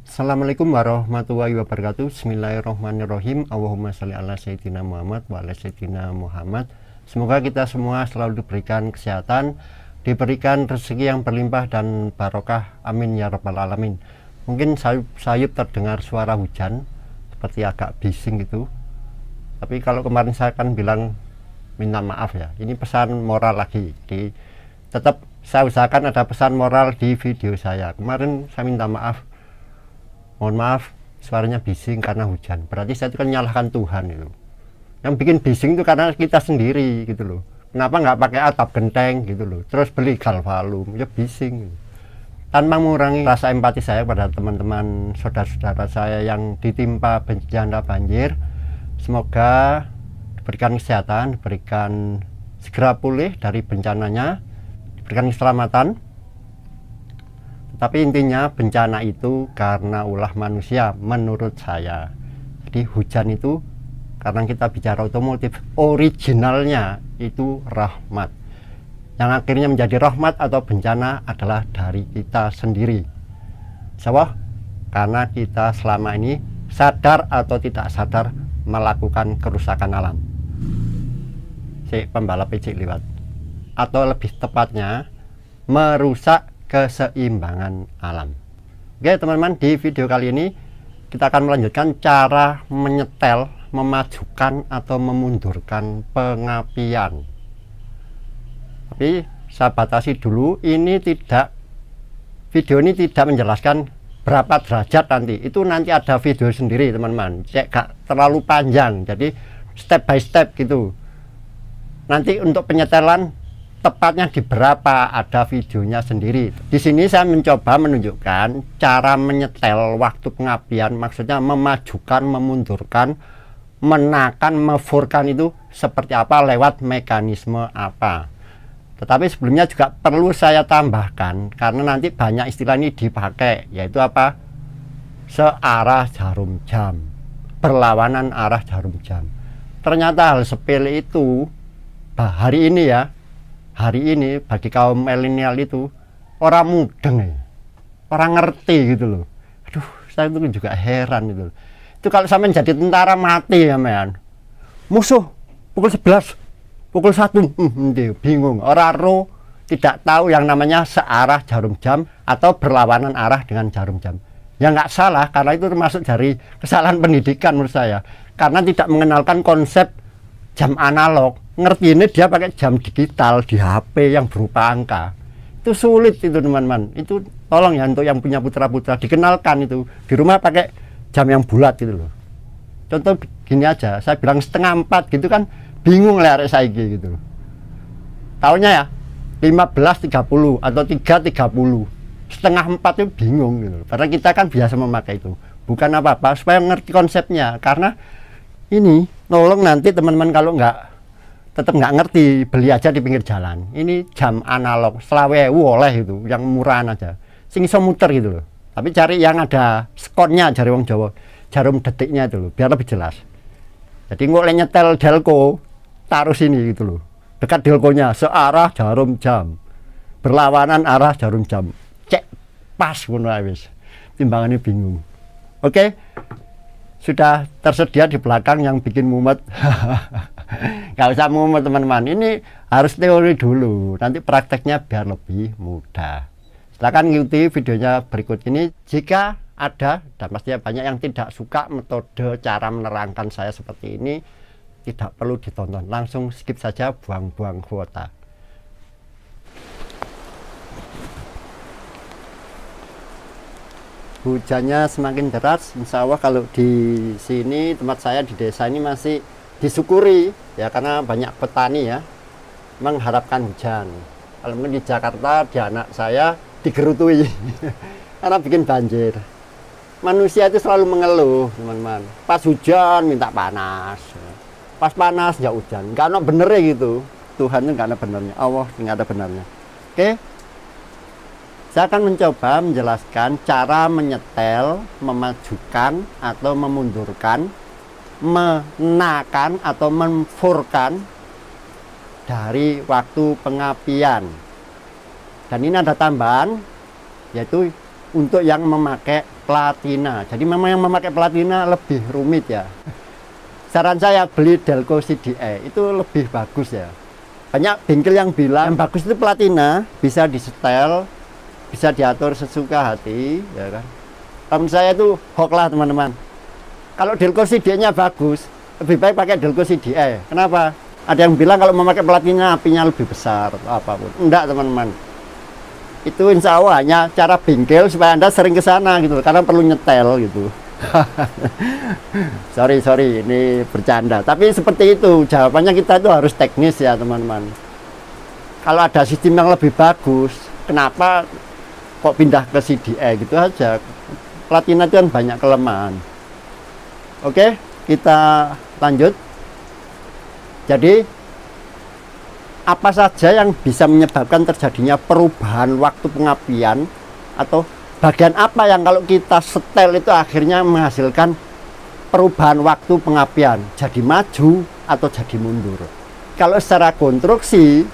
Assalamualaikum warahmatullahi wabarakatuh. Bismillahirrahmanirrahim. Allahumma sholli ala sayyidina Muhammad wa ala sayyidina Muhammad. Semoga kita semua selalu diberikan kesehatan, diberikan rezeki yang berlimpah dan barokah. Amin ya rabbal alamin. Mungkin sayup terdengar suara hujan, seperti agak bising gitu. Tapi kalau kemarin saya kan bilang minta maaf ya. Ini pesan moral lagi. Tetap saya usahakan ada pesan moral di video saya. Kemarin saya minta maaf. Mohon maaf, suaranya bising karena hujan. Berarti saya itu kan nyalahkan Tuhan itu. Yang bikin bising itu karena kita sendiri gitu loh. Kenapa nggak pakai atap genteng gitu loh. Terus beli galvalum, ya bising. Tanpa mengurangi rasa empati saya pada teman-teman saudara-saudara saya yang ditimpa bencana banjir. Semoga diberikan kesehatan, diberikan segera pulih dari bencananya, diberikan keselamatan. Tapi intinya bencana itu karena ulah manusia menurut saya. Jadi hujan itu karena kita bicara otomotif, originalnya itu rahmat. Yang akhirnya menjadi rahmat atau bencana adalah dari kita sendiri. Sebab karena kita selama ini sadar atau tidak sadar melakukan kerusakan alam. Si pembalap pecik lewat. Atau lebih tepatnya merusak keseimbangan alam. Oke teman-teman, di video kali ini kita akan melanjutkan cara menyetel, memajukan atau memundurkan pengapian. Tapi saya batasi dulu, video ini tidak menjelaskan berapa derajat nanti. Itu nanti ada video sendiri teman-teman. Cek gak terlalu panjang, jadi step by step gitu. Nanti untuk penyetelan tepatnya di berapa ada videonya sendiri. Di sini saya mencoba menunjukkan cara menyetel waktu pengapian, maksudnya memajukan, memundurkan, menekan, memforkan itu seperti apa, lewat mekanisme apa. Tetapi sebelumnya juga perlu saya tambahkan, karena nanti banyak istilah ini dipakai, yaitu apa? Searah jarum jam, berlawanan arah jarum jam. Ternyata hal sepele itu hari ini ya, hari ini bagi kaum milenial itu orang mudeng ya. Orang ngerti gitu loh. Aduh, saya itu juga heran gitu loh. Itu kalau sampai jadi tentara mati ya men. Musuh pukul 11, pukul 1, bingung. Orang ro tidak tahu yang namanya searah jarum jam atau berlawanan arah dengan jarum jam. Ya nggak salah, karena itu termasuk dari kesalahan pendidikan menurut saya. Karena tidak mengenalkan konsep jam analog. Ngerti ini dia pakai jam digital di HP yang berupa angka. Itu sulit itu teman-teman. Itu tolong ya untuk yang punya putra-putra dikenalkan itu. Di rumah pakai jam yang bulat gitu loh. Contoh gini aja, saya bilang 3:30 gitu kan bingung lah arek saiki gitu loh. Taunya ya 15.30 atau 3.30. 3:30 itu bingung gitu loh. Padahal kita kan biasa memakai itu. Bukan apa-apa, supaya ngerti konsepnya. Karena ini nolong nanti teman-teman kalau tetap nggak ngerti, beli aja di pinggir jalan. Ini jam analog, 20.000 oleh itu, yang murahan aja. Sing iso muter gitu loh. Tapi cari yang ada skonnya, cari wong Jawa, jarum detiknya itu loh, biar lebih jelas. Jadi nggak nyetel delco, taruh sini gitu loh. Dekat delconya, searah jarum jam, berlawanan arah jarum jam. Cek pas ngono wis. Timbangannya bingung. Oke. Sudah tersedia di belakang yang bikin mumet. Nggak usah mumet teman-teman, ini harus teori dulu, nanti prakteknya biar lebih mudah. Silahkan ikuti videonya berikut ini. Jika ada, dan pastinya banyak yang tidak suka metode cara menerangkan saya seperti ini, tidak perlu ditonton, langsung skip saja, buang-buang kuota. Hujannya semakin deras, insya Allah kalau di sini tempat saya di desa ini masih disyukuri ya, karena banyak petani ya mengharapkan hujan. Kalau mungkin di Jakarta di anak saya digerutui karena bikin banjir. Manusia itu selalu mengeluh teman-teman, pas hujan minta panas, pas panas ya hujan, nggak ada benernya gitu. Tuhan itu nggak ada benernya, Allah nggak ada benernya. Oke, saya akan mencoba menjelaskan cara menyetel, memajukan atau memundurkan, menekan atau memforkan dari waktu pengapian. Dan ini ada tambahan, yaitu untuk yang memakai platina. Jadi memang yang memakai platina lebih rumit ya. Saran saya beli Delco CDI itu lebih bagus ya. Banyak bengkel yang bilang yang bagus itu platina, bisa disetel, bisa diatur sesuka hati, ya kan. Namun saya itu hoax lah teman-teman. Kalau Delco CDI-nya bagus, lebih baik pakai Delco CDI. Kenapa? Ada yang bilang kalau memakai platina apinya lebih besar atau apapun. Enggak teman-teman. Itu insya Allah hanya cara bengkel supaya Anda sering ke sana gitu, karena perlu nyetel gitu. sorry ini bercanda, tapi seperti itu jawabannya. Kita itu harus teknis ya teman-teman. Kalau ada sistem yang lebih bagus, kenapa kok pindah ke CDI gitu aja. Platina itu kan banyak kelemahan. Oke, kita lanjut. Jadi apa saja yang bisa menyebabkan terjadinya perubahan waktu pengapian, atau bagian apa yang kalau kita setel itu akhirnya menghasilkan perubahan waktu pengapian, jadi maju atau jadi mundur. Kalau secara konstruksi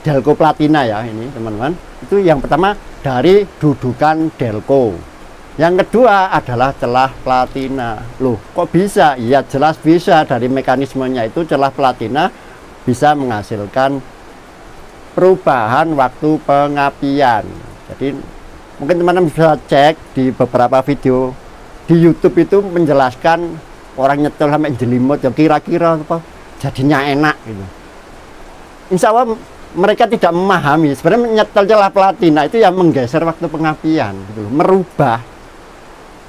Delco platina ya ini teman-teman, itu yang pertama dari dudukan Delco. Yang kedua adalah celah platina. Loh, kok bisa? Ya jelas bisa, dari mekanismenya itu celah platina bisa menghasilkan perubahan waktu pengapian. Jadi mungkin teman-teman bisa cek di beberapa video di YouTube itu menjelaskan orang nyetel sampai jelimut ya kira-kira apa jadinya enak gitu. Insya Allah mereka tidak memahami sebenarnya nyetel celah platina itu yang menggeser waktu pengapian gitu, merubah.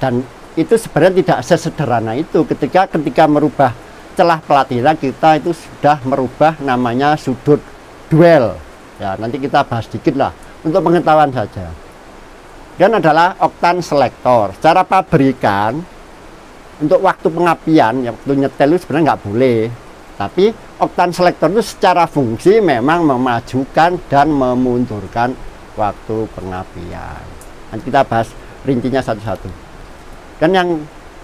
Dan itu sebenarnya tidak sesederhana itu. Ketika merubah celah platina, kita itu sudah merubah namanya sudut duel ya. Nanti kita bahas dikit lah untuk pengetahuan saja. Dan adalah oktan selektor. Secara pabrikan untuk waktu pengapian yang waktu nyetel itu sebenarnya nggak boleh, tapi oktan selektor itu secara fungsi memang memajukan dan memundurkan waktu pengapian. Nanti kita bahas rincinya satu-satu. Dan yang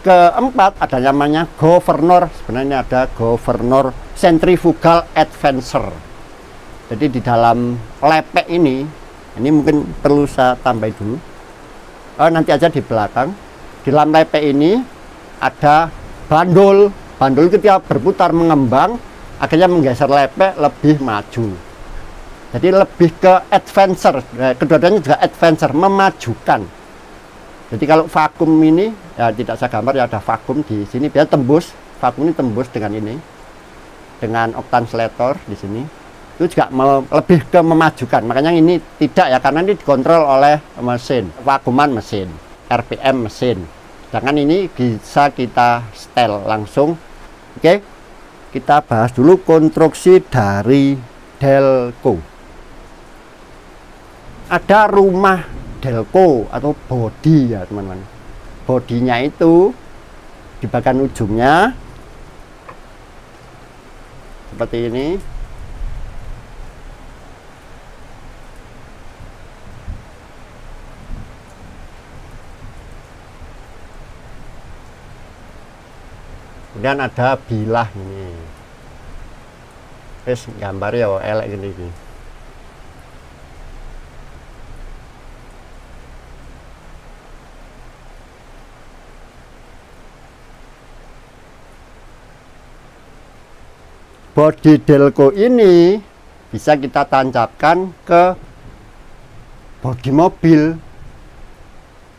keempat ada namanya governor. Sebenarnya ada governor centrifugal advancer. Jadi di dalam lepek ini mungkin perlu saya tambahin dulu. Nanti aja di belakang. Di dalam lepek ini ada bandul. Bandul ketika berputar mengembang akhirnya menggeser lepek lebih maju. Jadi lebih ke advancer. Kedua-duanya juga advancer, memajukan. Jadi kalau vakum ini ya tidak saya gambar ya, ada vakum di sini biar tembus, vakum ini tembus dengan ini, dengan oktan selektor di sini itu juga lebih ke memajukan. Makanya ini tidak ya, karena ini dikontrol oleh mesin, vakuman mesin, RPM mesin. Sedangkan ini bisa kita setel langsung. Oke, kita bahas dulu konstruksi dari Delco. Ada rumah Delco atau body ya teman-teman. Bodinya itu di bagian ujungnya seperti ini. Kemudian ada bilah ini. Terus gambar ya elek gini. Bodi Delco ini bisa kita tancapkan ke bodi mobil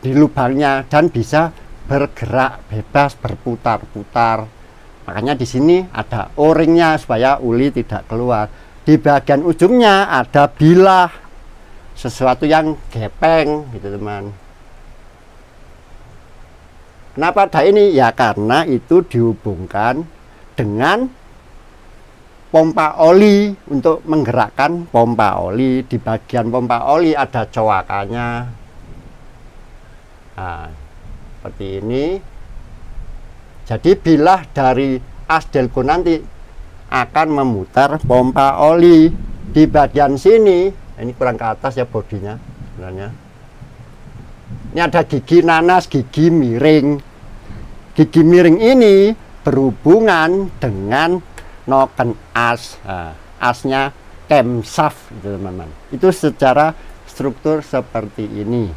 di lubangnya dan bisa bergerak bebas, berputar-putar. Makanya di sini ada o-ringnya supaya uli tidak keluar. Di bagian ujungnya ada bilah, sesuatu yang gepeng gitu teman. Kenapa ada ini? Ya karena itu dihubungkan dengan pompa oli untuk menggerakkan pompa oli. Di bagian pompa oli ada coakannya. Nah, seperti ini. Jadi bilah dari as Delco nanti akan memutar pompa oli. Di bagian sini, ini kurang ke atas ya bodinya sebenarnya. Ini ada gigi nanas, gigi miring. Gigi miring ini berhubungan dengan noken as. Nah, asnya camshaft gitu teman-teman. Itu secara struktur seperti ini.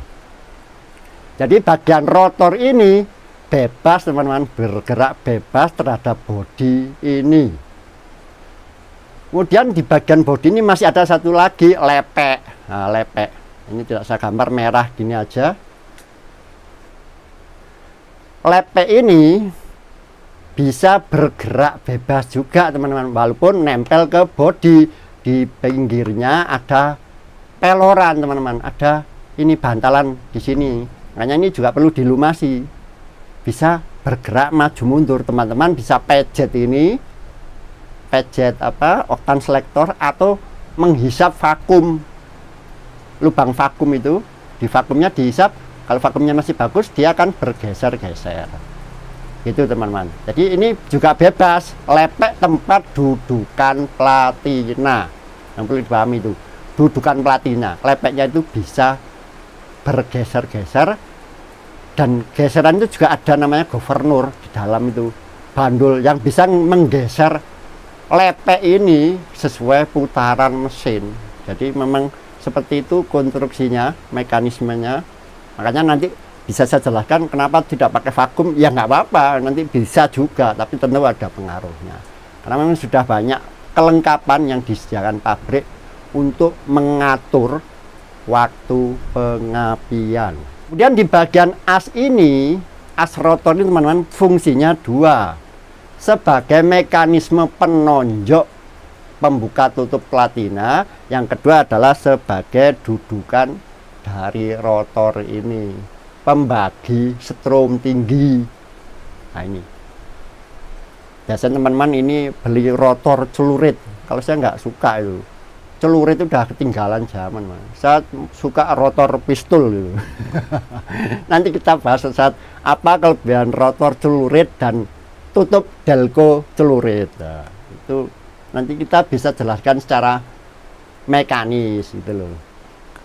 Jadi bagian rotor ini bebas teman-teman, bergerak bebas terhadap bodi ini. Kemudian di bagian bodi ini masih ada satu lagi lepek. Nah, lepek ini tidak saya gambar, merah gini aja. Lepek ini bisa bergerak bebas juga teman-teman, walaupun nempel ke bodi. Di pinggirnya ada peloran teman-teman, ada ini bantalan di sini, makanya ini juga perlu dilumasi. Bisa bergerak maju mundur teman-teman, bisa pejet ini, pejet oktan selektor, atau menghisap vakum, lubang vakum itu, di vakumnya dihisap. Kalau vakumnya masih bagus, dia akan bergeser-geser gitu teman-teman. Jadi ini juga bebas. Lepek tempat dudukan platina, yang perlu dipahami itu, dudukan platina. Lepeknya itu bisa bergeser-geser, dan geseran itu juga ada namanya governor di dalam itu, bandul yang bisa menggeser lepek ini sesuai putaran mesin. Jadi memang seperti itu konstruksinya, mekanismenya. Makanya nanti bisa saya jelaskan kenapa tidak pakai vakum. Ya nggak apa-apa, nanti bisa juga, tapi tentu ada pengaruhnya. Karena memang sudah banyak kelengkapan yang disediakan pabrik untuk mengatur waktu pengapian. Kemudian di bagian as ini, as rotor ini teman-teman fungsinya dua. Sebagai mekanisme penonjok pembuka tutup platina, yang kedua adalah sebagai dudukan dari rotor ini, pembagi strom tinggi. Nah ini biasanya teman-teman ini beli rotor celurit, kalau saya nggak suka itu celurit, itu udah ketinggalan zaman. Saya suka rotor pistol gitu. Nanti kita bahas saat apa kelebihan rotor celurit dan tutup delco celurit. Nah, itu nanti kita bisa jelaskan secara mekanis gitu loh.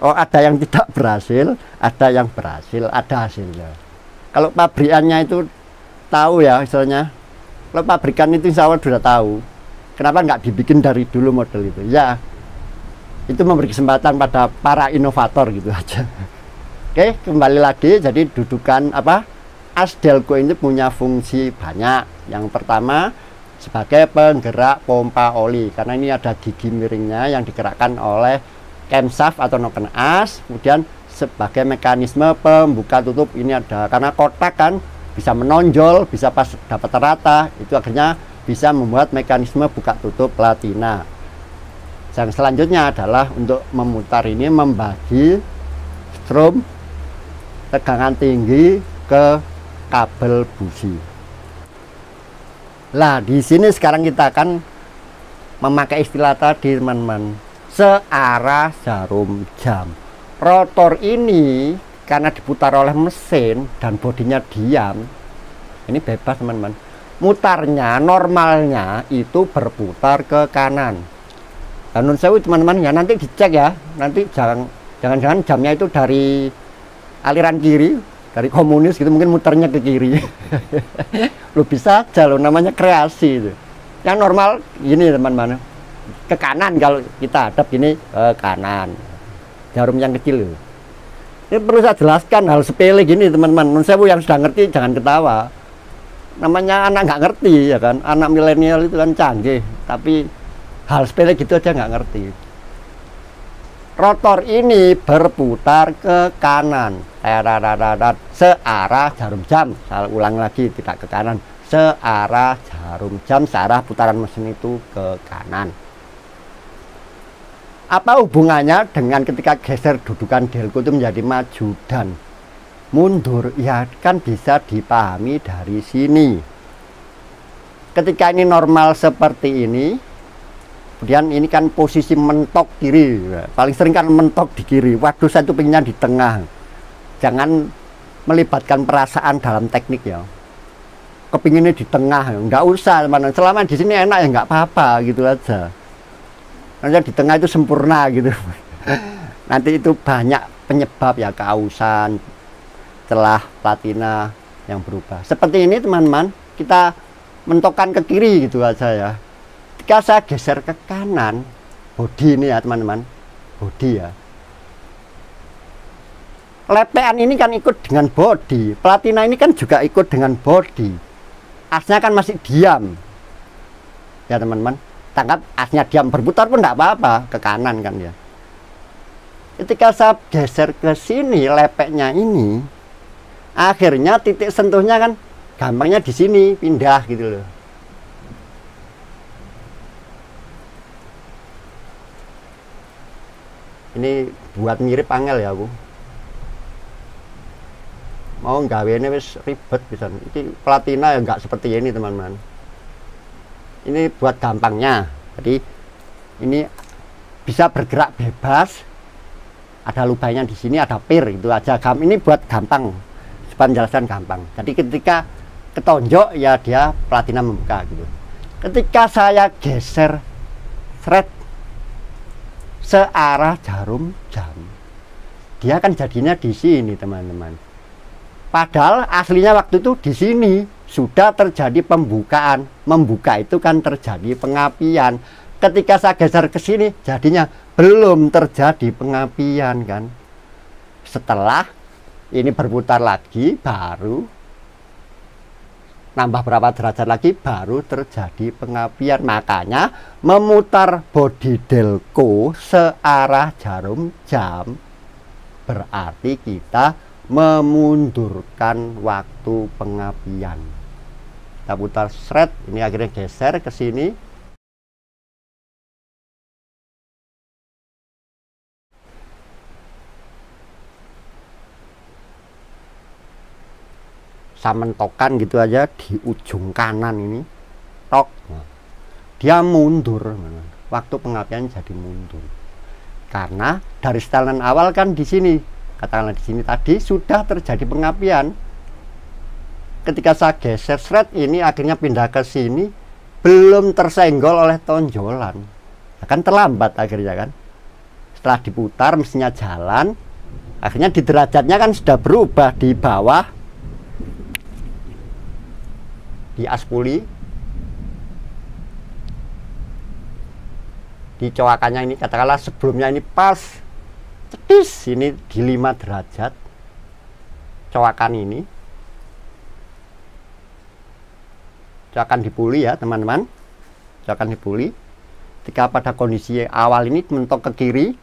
Oh, ada yang tidak berhasil, ada yang berhasil, ada hasilnya. Kalau pabrikannya itu tahu ya, misalnya kalau pabrikan itu insya Allah sudah tahu, kenapa nggak dibikin dari dulu model itu. Ya, itu memberi kesempatan pada para inovator gitu aja. Oke, kembali lagi. Jadi dudukan as delco ini punya fungsi banyak. Yang pertama sebagai penggerak pompa oli, karena ini ada gigi miringnya yang digerakkan oleh camshaft atau noken as. Kemudian sebagai mekanisme pembuka tutup, ini ada karena kotak kan bisa menonjol, bisa pas dapat rata, itu akhirnya bisa membuat mekanisme buka tutup platina. Yang selanjutnya adalah untuk memutar ini, membagi strom tegangan tinggi ke kabel busi. Lah di sini sekarang kita akan memakai istilah tadi teman-teman, searah jarum jam. Rotor ini karena diputar oleh mesin dan bodinya diam, ini bebas teman-teman, mutarnya normalnya itu berputar ke kanan. Dan menurut saya teman-teman ya nanti dicek ya, nanti jangan-jangan jamnya itu dari aliran kiri, dari komunis gitu, mungkin muternya ke kiri. Lo bisa aja lo, namanya kreasi itu. Yang normal gini teman-teman, ke kanan, kalau kita hadap gini ke kanan, jarum yang kecil itu. Ini perlu saya jelaskan hal sepele gini teman-teman. Menurut saya yang sudah ngerti jangan ketawa, namanya anak nggak ngerti ya kan, anak milenial itu kan canggih, tapi hal sepele gitu aja nggak ngerti. Rotor ini berputar ke kanan, searah jarum jam. Saya ulang lagi, tidak ke kanan, searah jarum jam, searah putaran mesin itu ke kanan. Apa hubungannya dengan ketika geser dudukan delco itu menjadi maju dan mundur? Ya kan bisa dipahami dari sini. Ketika ini normal seperti ini, kemudian ini kan posisi mentok kiri, paling sering kan mentok di kiri. Waduh, saya itu pengennya di tengah. Jangan melibatkan perasaan dalam teknik ya. Kepinginnya di tengah, nggak usah teman-teman. Selama di sini enak ya nggak apa-apa gitu aja. Nanti di tengah itu sempurna gitu. Nanti itu banyak penyebab ya, keausan, celah platina yang berubah. Seperti ini teman-teman, kita mentokkan ke kiri gitu aja ya. Ketika saya geser ke kanan, bodi ini ya teman-teman, bodi ya, lepean ini kan ikut dengan body, platina ini kan juga ikut dengan body. Asnya kan masih diam ya teman-teman, tangkap asnya diam, berputar pun tidak apa-apa ke kanan kan ya. Ketika saya geser ke sini lepeknya ini, akhirnya titik sentuhnya kan gampangnya di sini, pindah gitu loh. Ini buat mirip angel ya aku. Mau gawe ini wis ribet bisa. Ini platina ya nggak seperti ini teman-teman. Ini buat gampangnya. Jadi ini bisa bergerak bebas. Ada lubangnya di sini, ada pir itu aja. Ini buat gampang. Supaya menjelaskan gampang. Jadi ketika ketonjok ya dia platina membuka gitu. Ketika saya geser thread searah jarum jam, dia akan jadinya di sini teman-teman. Padahal aslinya waktu itu di sini sudah terjadi pembukaan. Membuka itu kan terjadi pengapian. Ketika saya geser ke sini jadinya belum terjadi pengapian kan. Setelah ini berputar lagi baru nambah berapa derajat lagi baru terjadi pengapian. Makanya memutar body delco searah jarum jam berarti kita memundurkan waktu pengapian. Kita putar thread, ini akhirnya geser ke sini. Saya mentokkan gitu aja di ujung kanan ini, tok, dia mundur, waktu pengapian jadi mundur. Karena dari setelan awal kan di sini, katakanlah di sini tadi sudah terjadi pengapian. Ketika saya geser thread ini akhirnya pindah ke sini, belum tersenggol oleh tonjolan, akan terlambat akhirnya kan. Setelah diputar mestinya jalan, akhirnya di derajatnya kan sudah berubah di bawah. Di aspuli, di coakannya ini katakanlah sebelumnya ini pas cetis ini di 5 derajat coakan ini, coakan dipuli ya teman-teman, coakan dipuli. Ketika pada kondisi awal ini mentok ke kiri,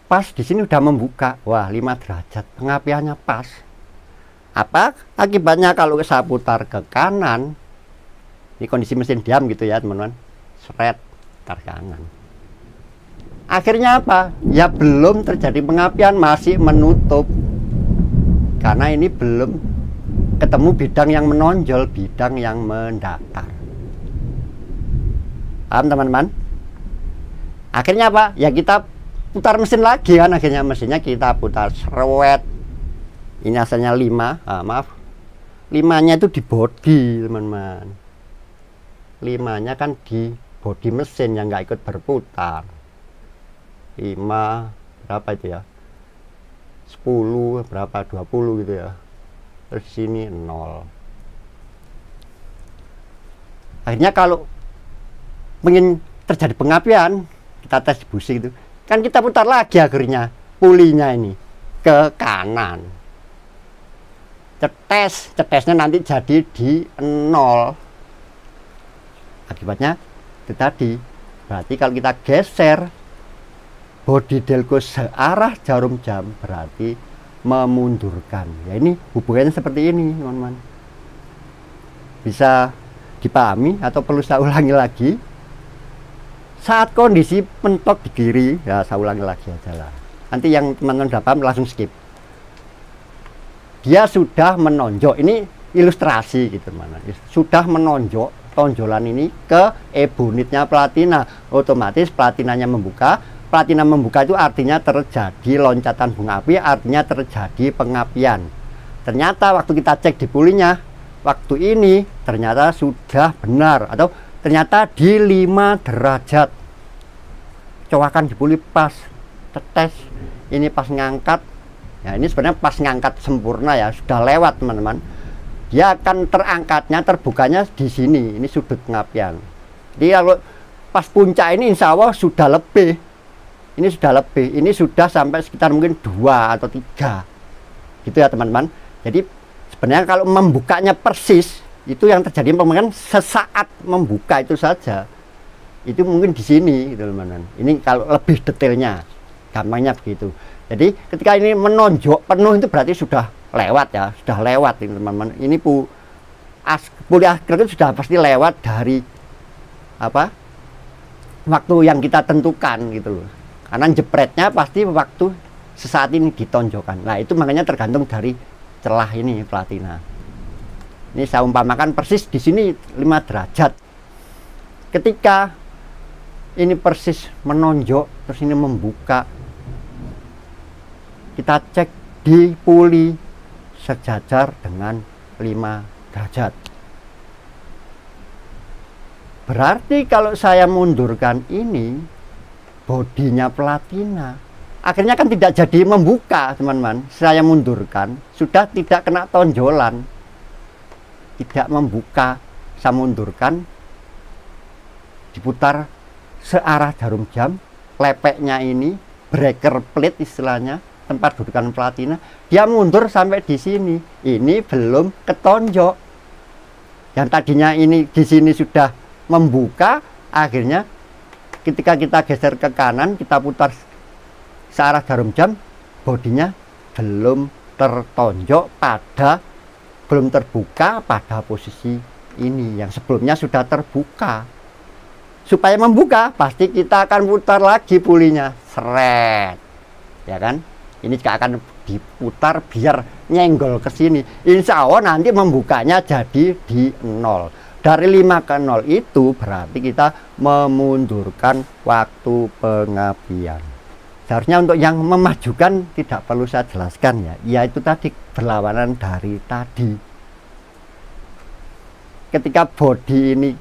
pas di sini udah membuka, wah 5 derajat pengapiannya pas. Apa akibatnya kalau saya putar ke kanan? Ini kondisi mesin diam gitu ya teman-teman, thread putar kanan. Akhirnya apa? Ya belum terjadi pengapian, masih menutup. Karena ini belum ketemu bidang yang menonjol, bidang yang mendatar. Paham teman-teman? Akhirnya apa? Ya kita putar mesin lagi kan, akhirnya mesinnya kita putar thread. Ini asalnya 5, maaf, 5-nya itu di body teman-teman. 5-nya kan di body mesin yang nggak ikut berputar. 5 berapa itu ya, 10 berapa, 20 gitu ya. Terus sini 0. Akhirnya kalau ingin terjadi pengapian, kita tes busi itu kan kita putar lagi akhirnya pulinya ini ke kanan. Cetesnya nanti jadi di 0. Akibatnya itu tadi. Berarti kalau kita geser body delco searah jarum jam berarti memundurkan. Ya ini hubungannya seperti ini teman-teman. Bisa dipahami atau perlu saya ulangi lagi? Saat kondisi mentok di kiri, ya saya ulangi lagi aja lah. Nanti yang teman-teman udah paham langsung skip. Dia sudah menonjok, ini ilustrasi gitu teman-teman. Sudah menonjok tonjolan ini ke ebonitnya platina, otomatis platinanya membuka. Platina membuka itu artinya terjadi loncatan bunga api, artinya terjadi pengapian. Ternyata waktu kita cek di pulinya, waktu ini ternyata sudah benar, atau ternyata di 5 derajat. Coakan di puli pas, tetes, ini pas ngangkat. Ya ini sebenarnya pas ngangkat sempurna ya, sudah lewat teman-teman. Dia akan terangkatnya, terbukanya di sini, ini sudut pengapian. Jadi kalau pas puncak ini insya Allah sudah lebih. ini sudah lebih, ini sudah sampai sekitar mungkin 2 atau 3 gitu ya teman-teman. Jadi sebenarnya kalau membukanya persis itu yang terjadi pemanggangan sesaat membuka itu saja, itu mungkin di sini gitu teman-teman. Ini kalau lebih detailnya, gampangnya begitu. Jadi ketika ini menonjok penuh itu berarti sudah lewat ya, sudah lewat ini teman-teman. Ini puli askrek itu sudah pasti lewat dari apa waktu yang kita tentukan gitu loh. Karena jepretnya pasti waktu sesaat ini ditonjokkan. Nah itu makanya tergantung dari celah ini platina. Ini saya umpamakan persis di sini 5 derajat. Ketika ini persis menonjok terus ini membuka, kita cek di puli sejajar dengan 5 derajat. Berarti kalau saya mundurkan ini bodinya platina, akhirnya kan tidak jadi membuka teman-teman. Saya mundurkan, sudah tidak kena tonjolan, tidak membuka. Saya mundurkan, diputar searah jarum jam, lepeknya ini breaker plate istilahnya, tempat dudukan platina, dia mundur sampai di sini. Ini belum ketonjok. Yang tadinya ini di sini sudah membuka, akhirnya ketika kita geser ke kanan, kita putar searah jarum jam, bodinya belum tertonjok belum terbuka pada posisi ini yang sebelumnya sudah terbuka. Supaya membuka pasti kita akan putar lagi pulinya, seret, ya kan? Ini juga akan diputar biar nyenggol ke sini. Insya Allah nanti membukanya jadi di 0. Dari 5 ke 0 itu berarti kita memundurkan waktu pengapian. Seharusnya untuk yang memajukan tidak perlu saya jelaskan ya, yaitu tadi berlawanan dari tadi. Ketika bodi ini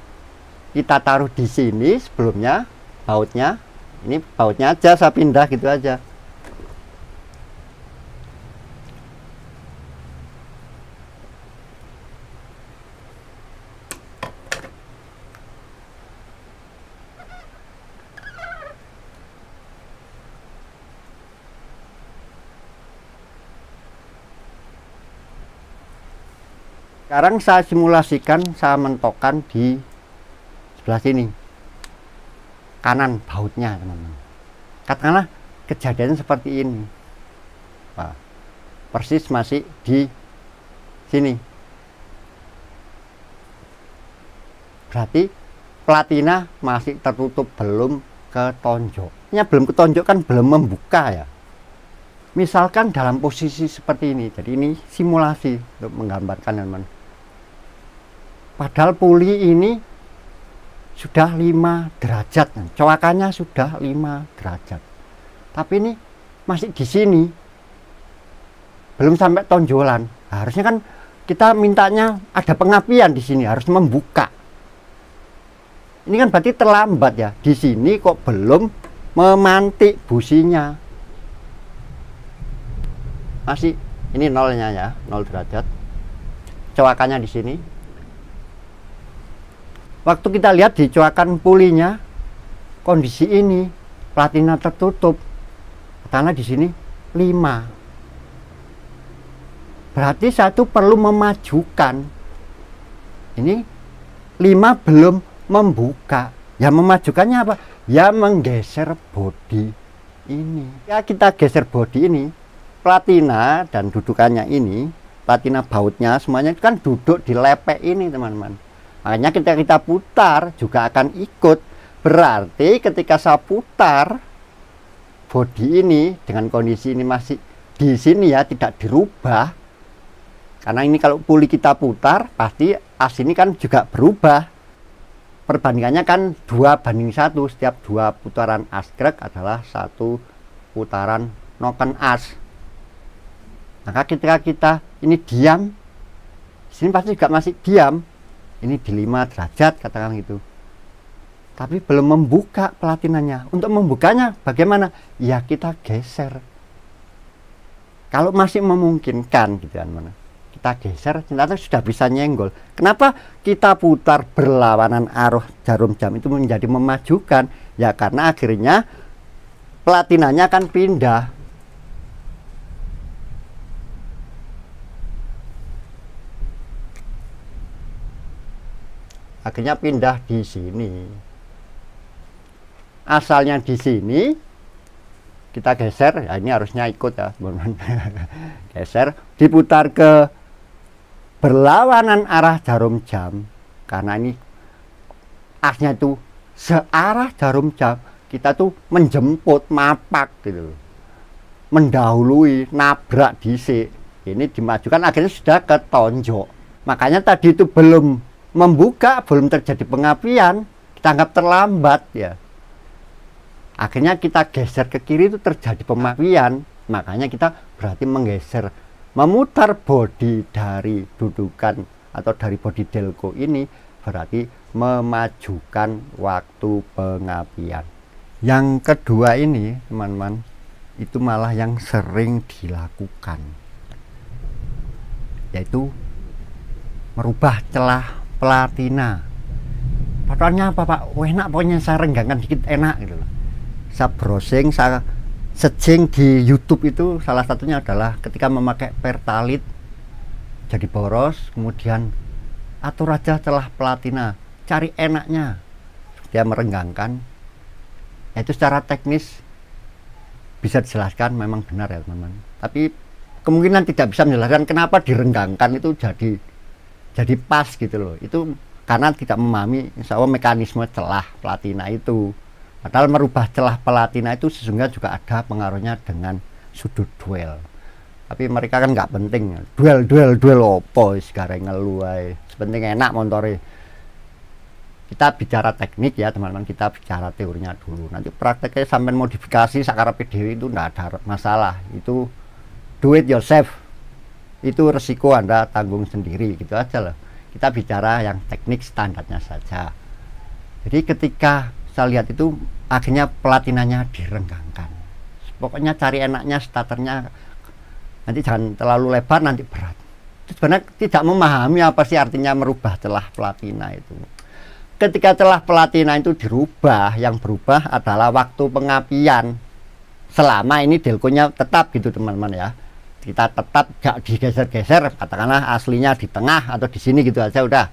kita taruh di sini sebelumnya, bautnya, ini bautnya aja saya pindah gitu aja. Sekarang saya simulasikan, saya mentokkan di sebelah sini kanan bautnya teman-teman. Katakanlah kejadian seperti ini. Wah, persis masih di sini. Berarti platina masih tertutup, belum ketonjok. Belum ketonjok kan belum membuka ya. Misalkan dalam posisi seperti ini. Jadi ini simulasi untuk menggambarkan teman-teman. Padahal puli ini sudah 5 derajat, coakannya sudah 5 derajat, tapi ini masih di sini, belum sampai tonjolan. Harusnya kan kita mintanya ada pengapian di sini, harus membuka. Ini kan berarti terlambat ya. Di sini kok belum memantik businya, masih ini nolnya ya, 0 derajat, coakannya di sini. Waktu kita lihat di coakan pulinya, kondisi ini platina tertutup, karena di sini 5. Berarti satu perlu memajukan. Ini 5 belum membuka. Ya memajukannya apa? Ya menggeser bodi ini. Ya kita geser bodi ini, platina dan dudukannya ini, platina bautnya semuanya kan duduk di lepek ini teman-teman. Makanya kita putar juga akan ikut. Berarti ketika saya putar bodi ini dengan kondisi ini masih di sini ya, tidak dirubah. Karena ini kalau puli kita putar pasti as ini kan juga berubah. Perbandingannya kan 2:1. Setiap 2 putaran askrek adalah 1 putaran noken as. Maka ketika kita ini diam, sini pasti juga masih diam. Ini di 5 derajat katakan gitu, tapi belum membuka platinanya. Untuk membukanya bagaimana? Ya kita geser. Kalau masih memungkinkan gitu kan, mana kita geser, ternyata sudah bisa nyenggol. Kenapa kita putar berlawanan arah jarum jam itu menjadi memajukan? Ya karena akhirnya platinanya kan pindah. Akhirnya pindah di sini. Asalnya di sini, kita geser, ya ini harusnya ikut ya teman-teman. Geser, diputar ke berlawanan arah jarum jam, karena ini asnya itu searah jarum jam, kita tuh menjemput, mapak gitu, mendahului, nabrak DC. Ini dimajukan, akhirnya sudah ketonjok. Makanya tadi itu belum membuka, belum terjadi pengapian, kita anggap terlambat ya. Akhirnya kita geser ke kiri, itu terjadi pemapian. Makanya kita berarti menggeser, memutar bodi dari dudukan atau dari bodi delco ini, berarti memajukan waktu pengapian. Yang kedua ini teman-teman, itu malah yang sering dilakukan, yaitu merubah celah platina. Patokannya apa Pak? Oh, enak pokoknya, saya renggangkan dikit enak gitu loh. Saya browsing, saya searching di YouTube itu, salah satunya adalah ketika memakai pertalit jadi boros, kemudian atur aja celah platina, cari enaknya. Dia merenggangkan, itu secara teknis bisa dijelaskan memang benar ya teman-teman. Tapi kemungkinan tidak bisa menjelaskan kenapa direnggangkan itu jadi pas gitu loh. Itu karena tidak memahami insya Allah mekanisme celah platina itu. Padahal merubah celah platina itu sesungguhnya juga ada pengaruhnya dengan sudut duel. Tapi mereka kan nggak penting. Duel opo sekarang ngeluai. Sepenting enak montore. Kita bicara teknik ya teman-teman, kita bicara teorinya dulu. Nanti prakteknya sampai modifikasi sakara PDW itu nggak ada masalah. Itu do it yourself. Itu resiko Anda tanggung sendiri gitu aja loh. Kita bicara yang teknik standarnya saja. Jadi ketika saya lihat itu akhirnya platinanya direnggangkan. Pokoknya cari enaknya, starternya nanti jangan terlalu lebar, nanti berat. Itu sebenarnya tidak memahami apa sih artinya merubah celah platina itu. Ketika celah platina itu dirubah, yang berubah adalah waktu pengapian. Selama ini delconya tetap gitu teman-teman ya. Kita tetap gak digeser-geser, katakanlah aslinya di tengah atau di sini gitu aja udah.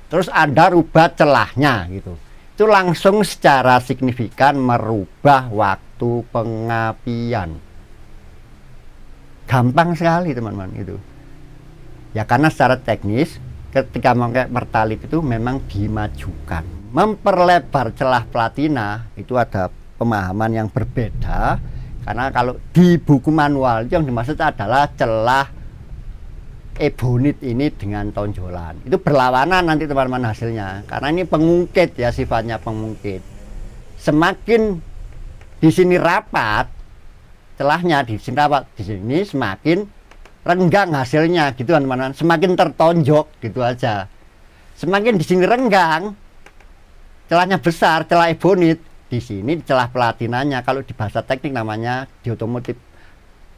Terus Anda rubah celahnya gitu. Itu langsung secara signifikan merubah waktu pengapian. Gampang sekali teman-teman itu. Ya karena secara teknis ketika memakai pertalit itu memang dimajukan. Memperlebar celah platina itu ada pemahaman yang berbeda. Karena kalau di buku manual yang dimaksud adalah celah ebonit ini dengan tonjolan. Itu berlawanan nanti teman-teman hasilnya. Karena ini pengungkit ya, sifatnya pengungkit. Semakin di sini rapat celahnya, di sini rapat, di sini semakin renggang hasilnya gitu teman-teman. Semakin tertonjok gitu aja. Semakin di sini renggang, celahnya besar, celah ebonit. Di sini celah platinanya, kalau di bahasa teknik namanya di otomotif,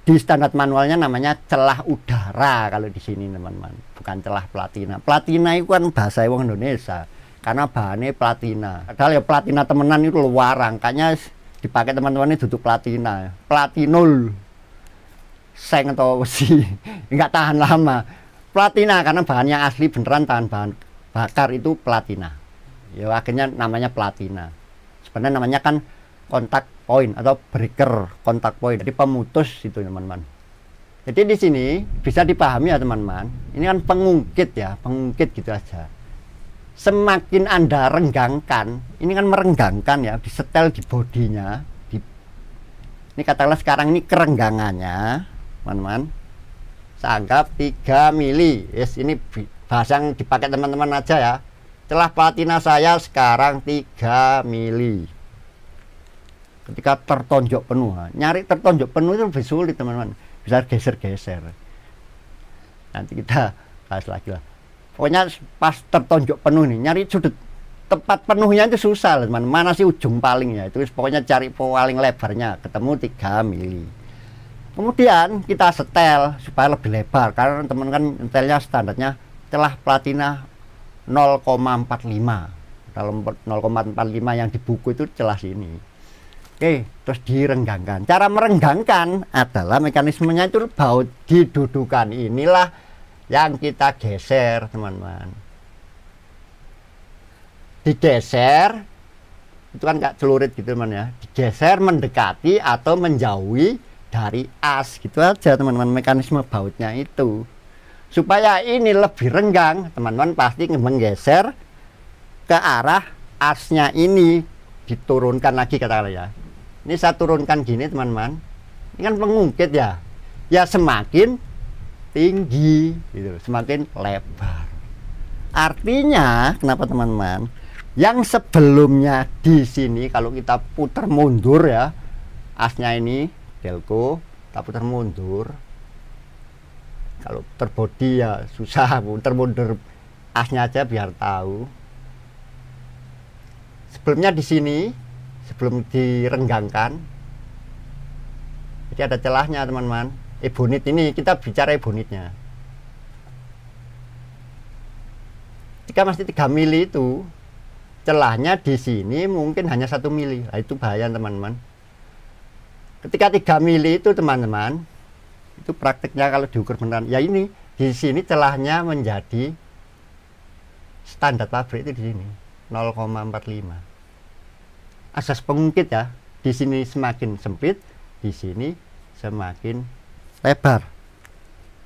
di standar manualnya namanya celah udara. Kalau di sini teman-teman, bukan celah platina. Platina itu kan bahasa wong Indonesia, karena bahannya platina. Padahal ya platina temenan itu luarang, kayaknya dipakai teman-teman ini duduk platina, platinol, seng atau besi, nggak tahan lama. Platina karena bahannya asli beneran tahan bahan bakar itu platina. Ya akhirnya namanya platina. Sebenarnya namanya kan kontak point atau breaker kontak point, jadi pemutus itu teman-teman. Jadi di sini bisa dipahami ya teman-teman, ini kan pengungkit ya, pengungkit gitu aja. Semakin Anda renggangkan, ini kan merenggangkan ya, disetel di bodinya. Ini katakanlah sekarang ini kerenggangannya teman-teman, saya anggap 3 mili. Yes, ini bahasa yang dipakai teman-teman aja ya. Celah platina saya sekarang 3 mili. Ketika tertonjok penuh, nyari tertonjok penuh itu lebih sulit teman-teman, bisa geser-geser. Nanti kita bahas lagi lah. Pokoknya pas tertonjok penuh nih, nyari sudut tepat penuhnya itu susah teman. Mana sih ujung palingnya? Itu pokoknya cari paling lebarnya, ketemu 3 mili. Kemudian kita setel supaya lebih lebar, karena teman kan setelnya standarnya celah platina 0,45. Kalau 0,45 yang di buku itu celah sini. Oke, terus direnggangkan. Cara merenggangkan adalah mekanismenya itu baut didudukan. Inilah yang kita geser, teman-teman. Digeser, itu kan nggak celurit gitu, teman ya. Digeser mendekati atau menjauhi dari as, gitu aja, teman-teman. Mekanisme bautnya itu. Supaya ini lebih renggang, teman-teman pasti menggeser ke arah asnya ini, diturunkan lagi katakanlah ya. Ini saya turunkan gini, teman-teman. Ini kan pengungkit ya. Ya semakin tinggi gitu, semakin lebar. Artinya kenapa, teman-teman? Yang sebelumnya di sini kalau kita putar mundur ya, asnya ini delco, kita putar mundur. Kalau terbodi ya susah, putar mundur asnya aja biar tahu. Sebelumnya di sini, sebelum direnggangkan, jadi ada celahnya, teman-teman. Ebonit ini kita bicara ebonitnya. Jika masih 3 mili itu, celahnya di sini mungkin hanya 1 mili. Nah, itu bahaya, teman-teman. Ketika 3 mili itu, teman-teman, itu prakteknya kalau diukur beneran. Ya ini di sini celahnya menjadi standar pabrik itu di sini 0,45. Asas pengungkit ya, di sini semakin sempit, di sini semakin lebar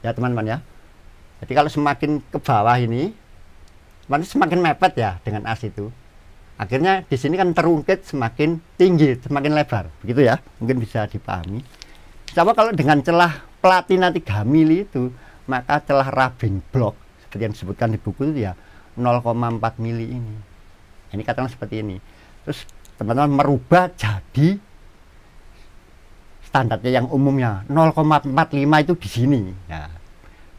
ya, teman-teman ya. Jadi kalau semakin ke bawah ini semakin mepet ya dengan as itu, akhirnya di sini kan terungkit semakin tinggi, semakin lebar, begitu ya. Mungkin bisa dipahami. Coba kalau dengan celah platina 3 mili itu, maka celah rubbing block seperti yang disebutkan di buku itu ya 0,4 mili ini. Ini katakan seperti ini. Terus teman-teman merubah jadi standarnya yang umumnya 0,45 itu di sini. Nah,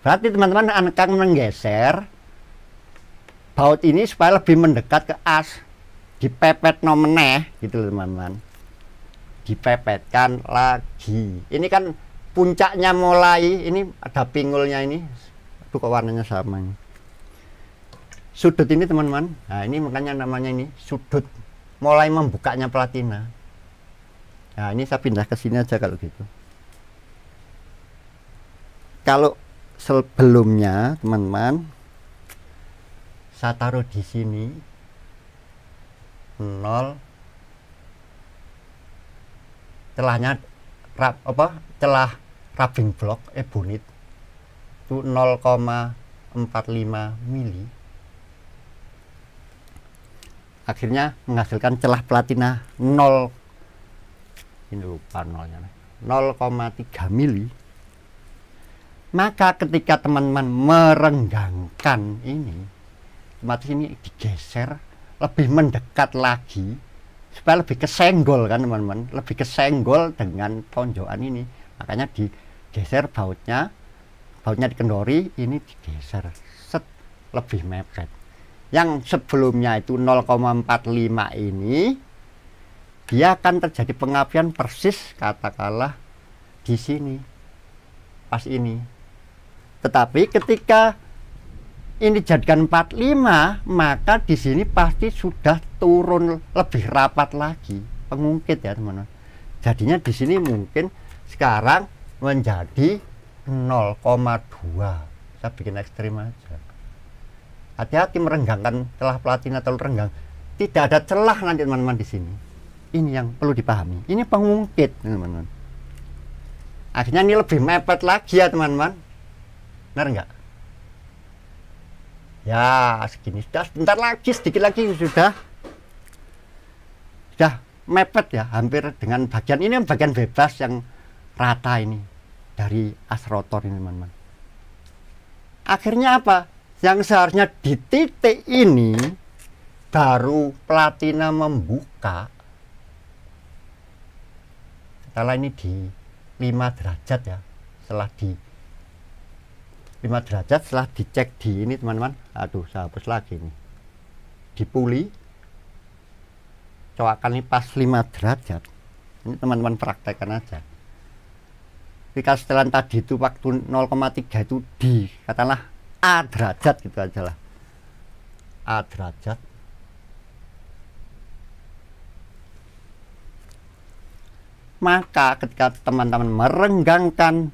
berarti teman-teman akan menggeser baut ini supaya lebih mendekat ke as, dipepet nomeneh gitu, teman-teman. Dipepetkan lagi. Ini kan puncaknya mulai, ini ada pinggulnya ini. Aduh, kok warnanya sama ini. Sudut ini, teman-teman. Nah, ini makanya namanya ini sudut mulai membukanya platina. Nah, ini saya pindah ke sini aja kalau gitu. Kalau sebelumnya, teman-teman, saya taruh di sini 0, celahnya celah rubbing block ebonit itu 0,45 mili. Akhirnya menghasilkan celah platina 0, ini lupa nolnya, 0,3 mili. Maka ketika teman-teman merenggangkan ini, otomatis ini digeser lebih mendekat lagi supaya lebih kesenggol kan, teman-teman, lebih kesenggol dengan tonjokan ini. Makanya digeser bautnya dikendori, ini digeser set, lebih mepet. Yang sebelumnya itu 0,45 ini, dia akan terjadi pengapian persis katakanlah di sini pas ini. Tetapi ketika ini dijadikan 45, maka di sini pasti sudah turun lebih rapat lagi, pengungkit ya, teman-teman. Jadinya di sini mungkin sekarang menjadi 0,2. Saya bikin ekstrim aja. Hati-hati merenggangkan celah platina terlalu renggang. Tidak ada celah nanti, teman-teman, di sini. Ini yang perlu dipahami. Ini pengungkit, teman-teman. Akhirnya ini lebih mepet lagi ya, teman-teman. Benar enggak? Ya, segini sudah, sebentar lagi, sedikit lagi sudah mepet ya, hampir dengan bagian ini, bagian bebas yang rata ini dari as rotor ini, teman-teman. Akhirnya apa? Yang seharusnya di titik ini baru platina membuka. Setelah ini di 5 derajat ya, setelah di 5 derajat, setelah dicek di ini, teman-teman. Aduh, saya hapus lagi nih. Dipuli, coakan ini pas 5 derajat. Ini teman-teman praktekkan aja. Jika setelan tadi itu waktu 0,3 itu di katakanlah A derajat gitu aja lah. A derajat. Maka ketika teman-teman merenggangkan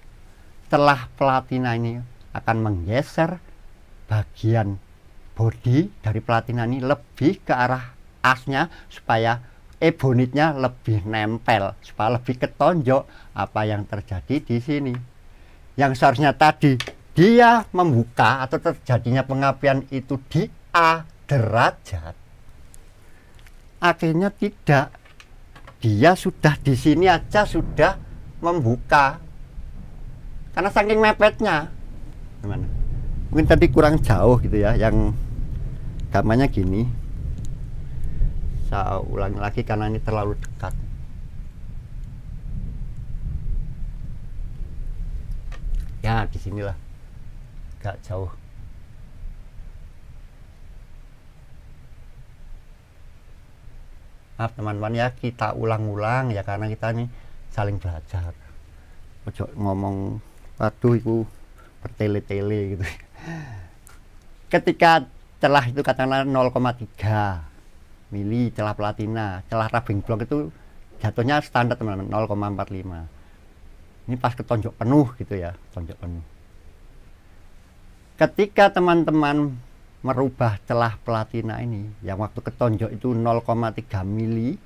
celah platina ini akan menggeser bagian bodi dari platina ini lebih ke arah asnya supaya ebonitnya lebih nempel, supaya lebih ketonjok apa yang terjadi di sini. Yang seharusnya tadi dia membuka atau terjadinya pengapian itu di A derajat, akhirnya tidak. Dia sudah di sini aja sudah membuka karena saking mepetnya. Gimana? Mungkin tadi kurang jauh gitu ya, yang gambarnya gini. Saya ulangi lagi karena ini terlalu dekat. Ya, disinilah, agak jauh. Maaf teman-teman ya, kita ulang-ulang ya karena kita ini saling belajar. Ojo ngomong waduh itu bertele-tele gitu. Ketika celah itu katakanlah 0,3 mili celah platina, celah rubbing block itu jatuhnya standar teman-teman 0,45. Ini pas ketonjok penuh gitu ya, tonjok penuh. Ketika teman-teman merubah celah platina ini yang waktu ketonjok itu 0,3 mili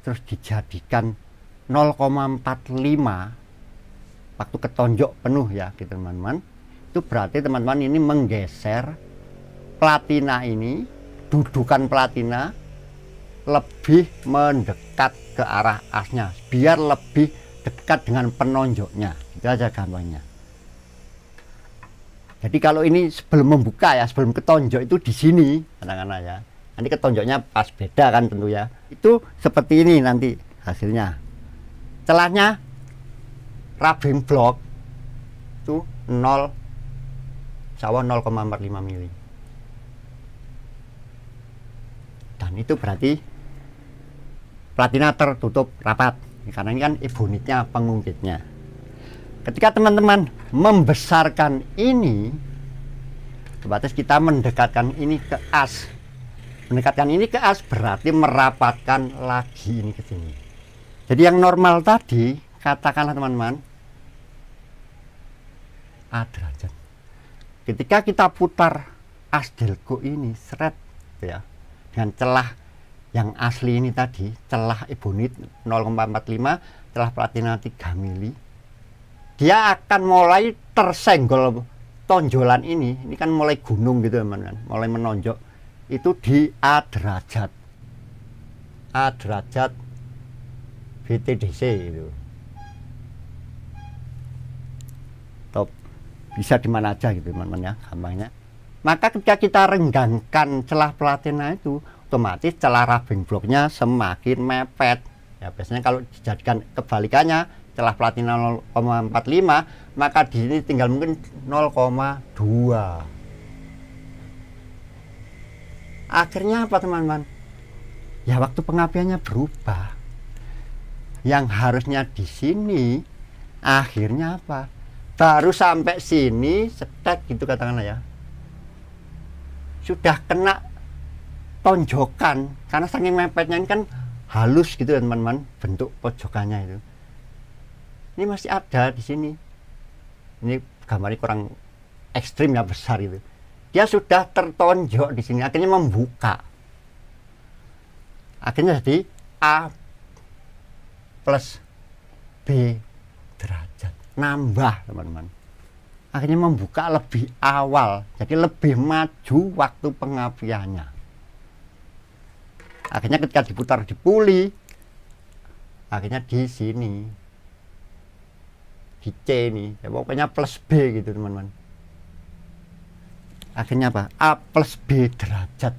terus dijadikan 0,45 waktu ketonjok penuh ya gitu teman-teman, itu berarti teman-teman ini menggeser platina ini, dudukan platina lebih mendekat ke arah asnya biar lebih dekat dengan penonjoknya. Itu aja gampangnya. Jadi kalau ini sebelum membuka ya, sebelum ketonjok itu di sini kadang-kadang ya. Nanti ketonjoknya pas beda kan tentu ya. Itu seperti ini nanti hasilnya. Celahnya rubbing block itu 0,45 mili. Dan itu berarti platina tertutup rapat. Karena ini kan ebonitnya, pengungkitnya. Ketika teman-teman membesarkan ini, otomatis kita mendekatkan ini ke as. Mendekatkan ini ke as berarti merapatkan lagi ini ke sini. Jadi yang normal tadi, katakanlah teman-teman, A derajat. Ketika kita putar as delco ini, seret, ya, dengan celah yang asli ini tadi, celah ebonit 0,45, celah platina 3 mili, dia akan mulai tersenggol tonjolan ini kan mulai gunung gitu teman-teman, mulai menonjok itu di A derajat BTDC itu. Top. Bisa di mana aja gitu teman-teman ya, gampangnya. Maka ketika kita renggangkan celah platina itu, otomatis celah rubbing blocknya semakin mepet. Ya biasanya kalau dijadikan kebalikannya, celah platina 0,45, maka di sini tinggal mungkin 0,2. Akhirnya apa teman-teman? Ya waktu pengapiannya berubah. Yang harusnya di sini, akhirnya apa? Baru sampai sini, setek gitu katakanlah ya. Sudah kena tonjokan, karena saking mepetnya ini kan halus gitu teman-teman, bentuk pojokannya itu. Ini masih ada di sini. Ini gambarnya kurang ekstrim ya, besar itu. Dia sudah tertonjok di sini, akhirnya membuka. Akhirnya jadi A plus B derajat. Nambah teman-teman. Akhirnya membuka lebih awal, jadi lebih maju waktu pengapiannya. Akhirnya ketika diputar di puli, akhirnya di sini. Di C ini, ya pokoknya plus B gitu teman-teman. Akhirnya apa? A plus B derajat.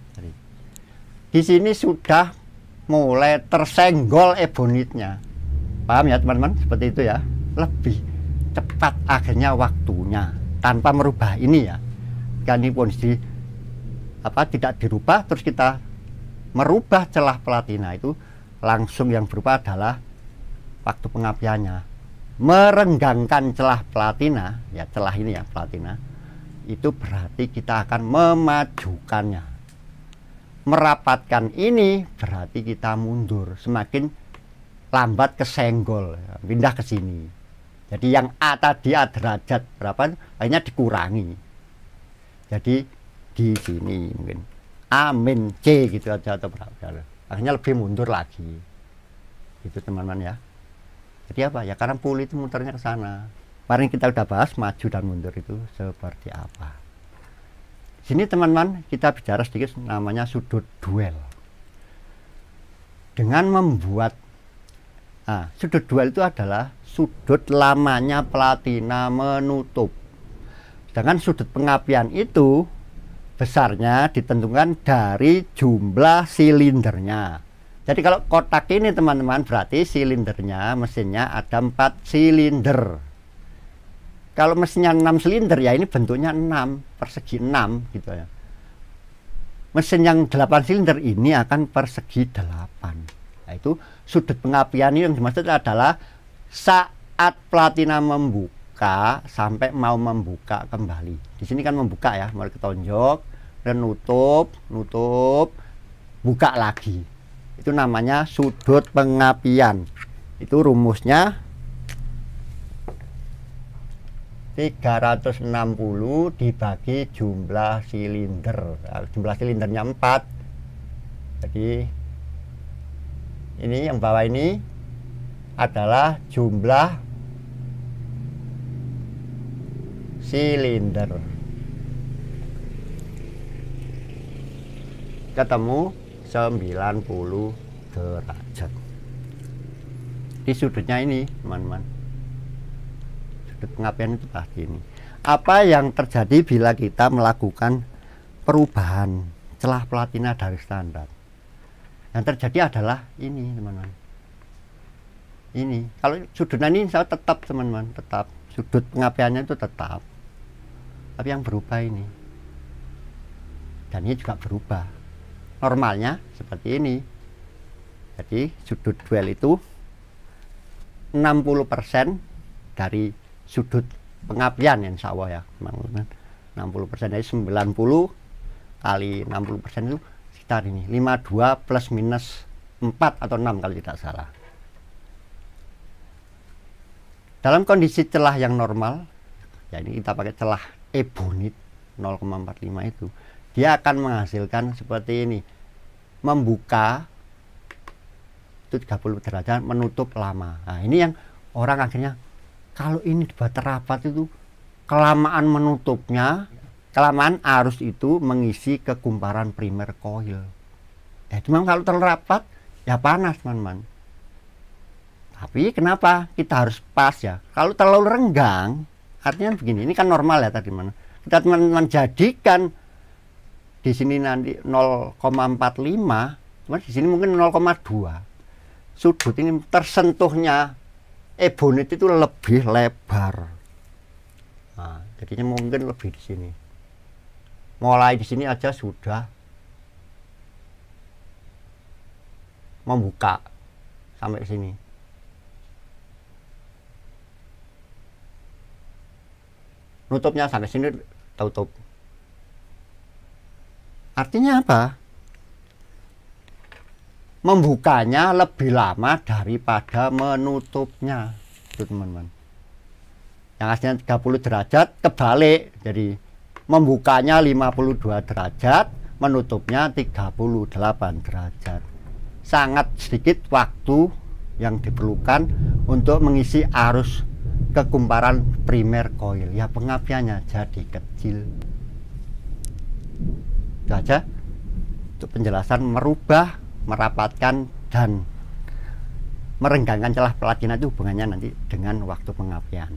Di sini sudah mulai tersenggol ebonitnya. Paham ya teman-teman? Seperti itu ya. Lebih cepat akhirnya waktunya tanpa merubah ini ya. Kan ini kondisi apa tidak dirubah, terus kita merubah celah platina itu, langsung yang berubah adalah waktu pengapiannya. Merenggangkan celah platina, ya celah ini ya platina, itu berarti kita akan memajukannya. Merapatkan ini berarti kita mundur, semakin lambat kesenggol, pindah ke sini. Jadi yang A tadi A derajat berapa, akhirnya dikurangi. Jadi di sini mungkin A min C gitu aja atau berapa. Akhirnya lebih mundur lagi. Itu teman-teman ya. Jadi apa ya? Karena puli itu muternya ke sana. Kemarin kita udah bahas maju dan mundur itu seperti apa. Sini teman-teman kita bicara sedikit namanya sudut duel. Dengan membuat sudut duel itu adalah sudut lamanya platina menutup. Sedangkan sudut pengapian itu besarnya ditentukan dari jumlah silindernya. Jadi kalau kotak ini teman-teman berarti silindernya mesinnya ada 4 silinder. Kalau mesinnya 6 silinder ya ini bentuknya 6 persegi 6 gitu ya. Mesin yang 8 silinder ini akan persegi 8. Nah, itu sudut pengapian ini yang dimaksud adalah saat platina membuka sampai mau membuka kembali. Di sini kan membuka ya, mulai ketonjok dan nutup, buka lagi. Itu namanya sudut pengapian. Itu rumusnya 360 dibagi jumlah silinder. Jumlah silindernya 4. Jadi ini yang bawah ini adalah jumlah silinder. Ketemu 90 derajat. Di sudutnya ini, teman-teman. Sudut pengapian itu pasti ini. Apa yang terjadi bila kita melakukan perubahan celah platina dari standar? Yang terjadi adalah ini, teman-teman. Ini, kalau sudutnya ini saya tetap, teman-teman, tetap. Sudut pengapiannya itu tetap. Tapi yang berubah ini. Dan ini juga berubah. Normalnya seperti ini. Jadi sudut duel itu 60% dari sudut pengapian insya Allah ya, 60%, dari 90 kali 60% itu sekitar ini 52 plus minus 4 atau 6 kalau tidak salah. Dalam kondisi celah yang normal, ya ini kita pakai celah ebonit 0,45 itu, dia akan menghasilkan seperti ini, membuka itu 30 derajat, menutup lama. Nah ini yang orang akhirnya kalau ini dibuat rapat itu kelamaan menutupnya, kelamaan arus itu mengisi ke kumparan primer coil. Cuma kalau terlalu rapat ya panas, teman-teman. Tapi kenapa kita harus pas ya? Kalau terlalu renggang, artinya begini, ini kan normal ya tadi mana. Kita teman-teman jadikan di sini nanti 0,45, cuma di sini mungkin 0,2. Sudut ini tersentuhnya ebonit itu lebih lebar. Nah, jadinya mungkin lebih di sini. Mulai di sini aja sudah membuka sampai ke sini. Nutupnya sampai sini tutup. Artinya apa? Membukanya lebih lama daripada menutupnya, itu teman-teman. Yang aslinya 30 derajat kebalik, jadi membukanya 52 derajat, menutupnya 38 derajat. Sangat sedikit waktu yang diperlukan untuk mengisi arus ke kumparan primer coil. Ya pengapiannya jadi kecil. Itu aja untuk penjelasan merubah, merapatkan dan merenggangkan celah platina itu hubungannya nanti dengan waktu pengapian.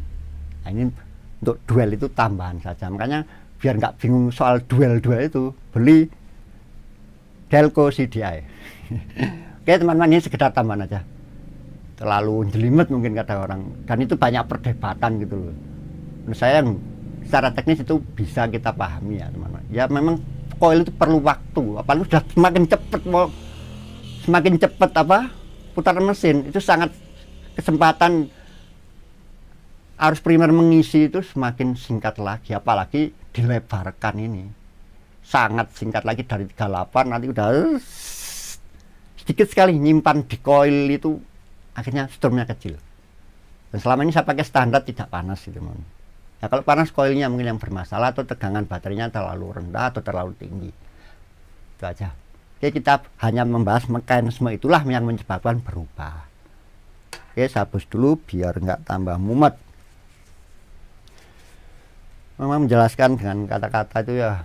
Nah, ini untuk duel itu tambahan saja. Makanya biar nggak bingung soal duel-duel itu, beli Delco CDI. Oke teman-teman, ini sekedar tambahan aja. Terlalu jelimet mungkin kata orang. Dan itu banyak perdebatan gitu loh. Menurut saya yang secara teknis itu bisa kita pahami ya teman-teman. Ya memang coil itu perlu waktu. Apalagi sudah semakin cepat apa putaran mesin itu sangat kesempatan arus primer mengisi itu semakin singkat lagi, apalagi dilebarkan ini sangat singkat lagi dari 38 nanti udah sedikit sekali nyimpan di coil itu akhirnya strumnya kecil. Dan selama ini saya pakai standar tidak panas gitu. Ya kalau panas koilnya mungkin yang bermasalah, atau tegangan baterainya terlalu rendah atau terlalu tinggi. Itu aja. Oke, kita hanya membahas mekanisme itulah yang menyebabkan berubah. Oke, saya hapus dulu biar nggak tambah mumet. Memang menjelaskan dengan kata-kata itu ya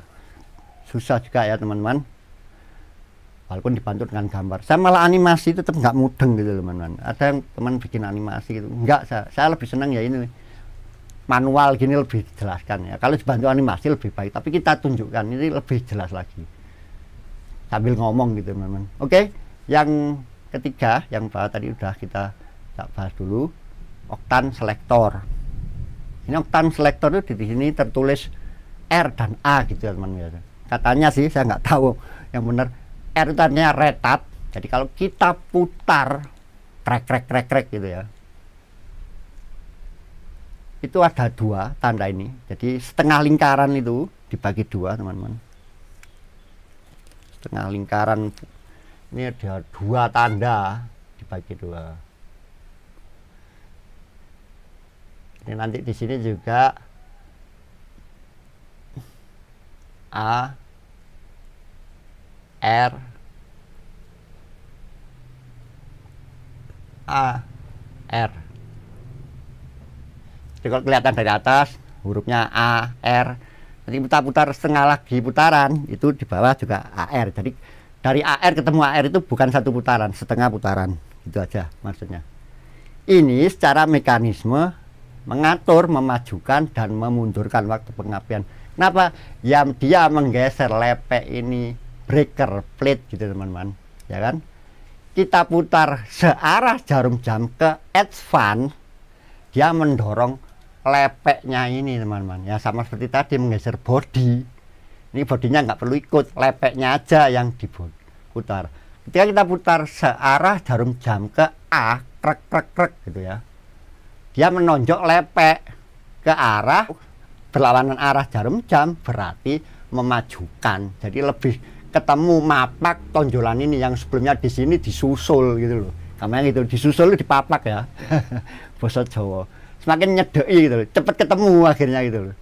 susah juga ya teman-teman. Walaupun dibantu dengan gambar. Saya malah animasi tetap nggak mudeng gitu teman-teman. Ada yang teman bikin animasi gitu. Enggak, saya lebih senang ya ini. Manual gini lebih dijelaskan ya. Kalau dibantu animasi lebih baik. Tapi kita tunjukkan ini lebih jelas lagi. Sambil ngomong gitu teman-teman. Oke, yang ketiga yang tadi udah kita bahas dulu, oktan selektor. Ini oktan selektor itu di sini tertulis R dan A gitu ya teman-teman. Katanya sih saya nggak tahu yang benar. R itu artinya retard. Jadi kalau kita putar krek gitu ya, itu ada dua tanda ini. Jadi setengah lingkaran itu dibagi dua teman-teman. Setengah lingkaran ini ada dua tanda dibagi dua. Ini nanti di sini juga A, R, A, R. Jadi kalau kelihatan dari atas hurufnya A, R, nanti kita putar setengah lagi putaran, itu di bawah juga AR. Jadi dari AR ketemu AR itu bukan satu putaran, setengah putaran. Itu aja maksudnya. Ini secara mekanisme mengatur, memajukan, dan memundurkan waktu pengapian. Kenapa? Ya dia menggeser lepek ini, breaker plate gitu teman-teman, ya kan? Kita putar searah jarum jam ke advance, dia mendorong lepeknya ini teman-teman. Ya sama seperti tadi menggeser body. Ini bodinya nggak perlu ikut, lepeknya aja yang diputar. Ketika kita putar searah jarum jam ke A, krek gitu ya, dia menonjok lepek ke arah berlawanan arah jarum jam, berarti memajukan. Jadi lebih ketemu mapak tonjolan ini yang sebelumnya di sini disusul gitu loh. Namanya gitu, disusul dipapak ya. Basa Jawa. Semakin nyedeki gitu loh, cepet ketemu akhirnya gitu loh.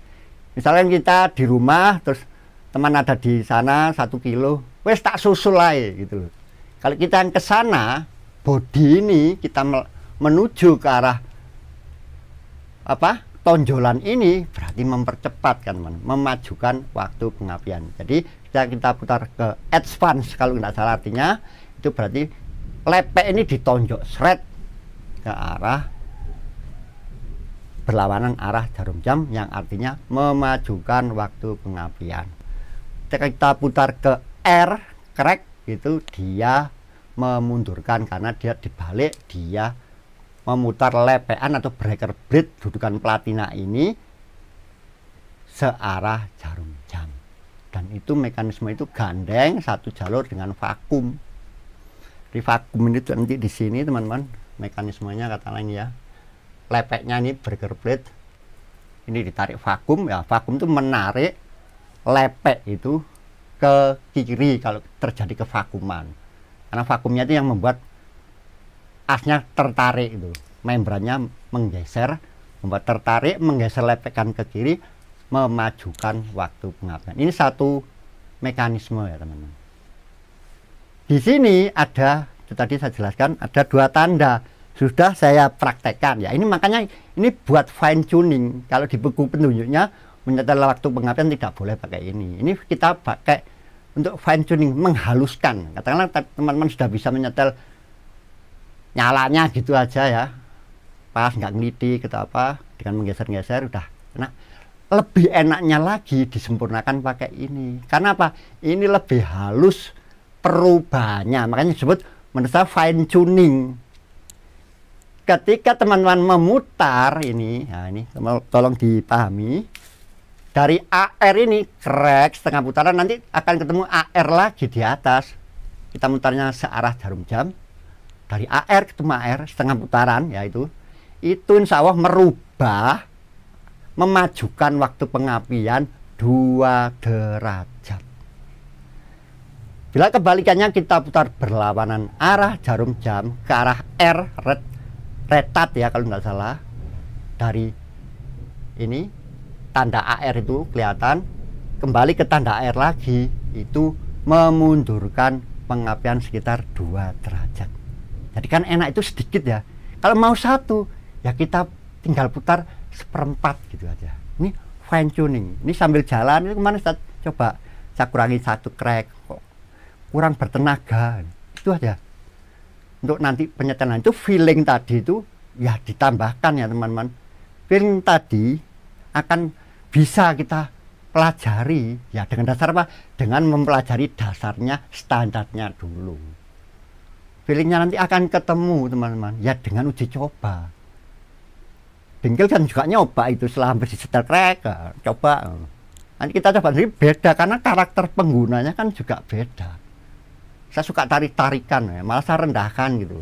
Misalnya kita di rumah terus teman ada di sana 1 kilo, wes tak susul aja gitu loh. Kalau kita yang ke sana, bodi ini kita menuju ke arah apa? Tonjolan ini berarti mempercepat kan, memajukan waktu pengapian. Jadi kita putar ke advance kalau nggak salah artinya, itu berarti lepek ini ditonjok seret ke arah berlawanan arah jarum jam yang artinya memajukan waktu pengapian. Ketika kita putar ke R, krek, itu dia memundurkan karena dia dibalik, dia memutar lepean atau breaker blade dudukan platina ini searah jarum jam. Dan itu mekanisme itu gandeng satu jalur dengan vakum. Di vakum ini nanti di sini teman-teman mekanismenya kata lain ya. Lepeknya ini breaker blade ini ditarik vakum ya. Vakum itu menarik lepek itu ke kiri kalau terjadi kevakuman. Karena vakumnya itu yang membuat asnya tertarik itu, membrannya menggeser, membuat tertarik, menggeser lepekan ke kiri, memajukan waktu pengapian. Ini satu mekanisme ya teman-teman. Di sini ada, itu tadi saya jelaskan, ada dua tanda. Sudah saya praktekkan ya. Ini makanya ini buat fine tuning. Kalau di buku petunjuknya menyetel waktu pengapian tidak boleh pakai ini. Ini kita pakai untuk fine tuning, menghaluskan. Katakanlah teman-teman sudah bisa menyetel nyalanya gitu aja ya, pas nggak ngelidik atau apa, dengan menggeser-geser udah enak. Lebih enaknya lagi disempurnakan pakai ini. Karena apa? Ini lebih halus perubahannya, makanya disebut menurut saya fine tuning. Ketika teman-teman memutar ini, nah ini tolong dipahami, dari AR ini krek setengah putaran, nanti akan ketemu AR lagi di atas. Kita mutarnya searah jarum jam, dari AR ketemu AR setengah putaran, yaitu itu insya Allah merubah, memajukan waktu pengapian 2 derajat. Bila kebalikannya kita putar berlawanan arah jarum jam ke arah R, red, retat ya kalau nggak salah, dari ini tanda AR itu kelihatan, kembali ke tanda AR lagi, itu memundurkan pengapian sekitar 2 derajat. Jadi kan enak, itu sedikit ya. Kalau mau 1 ya kita tinggal putar 1/4 gitu aja. Ini fine tuning. Ini sambil jalan, ini kemana saya coba saya kurangi 1 crack, kok kurang bertenaga. Itu aja. Untuk nanti penyetelan itu feeling tadi itu ya ditambahkan ya teman-teman. Feeling tadi akan bisa kita pelajari ya dengan dasar apa? Dengan mempelajari dasarnya, standarnya dulu. Feelingnya nanti akan ketemu teman-teman ya dengan uji coba. Bengkel kan juga nyoba itu setelah hampir disetel krek, coba. Nanti kita coba sendiri, beda karena karakter penggunanya kan juga beda. Saya suka tarik-tarikan ya, malah saya rendahkan gitu.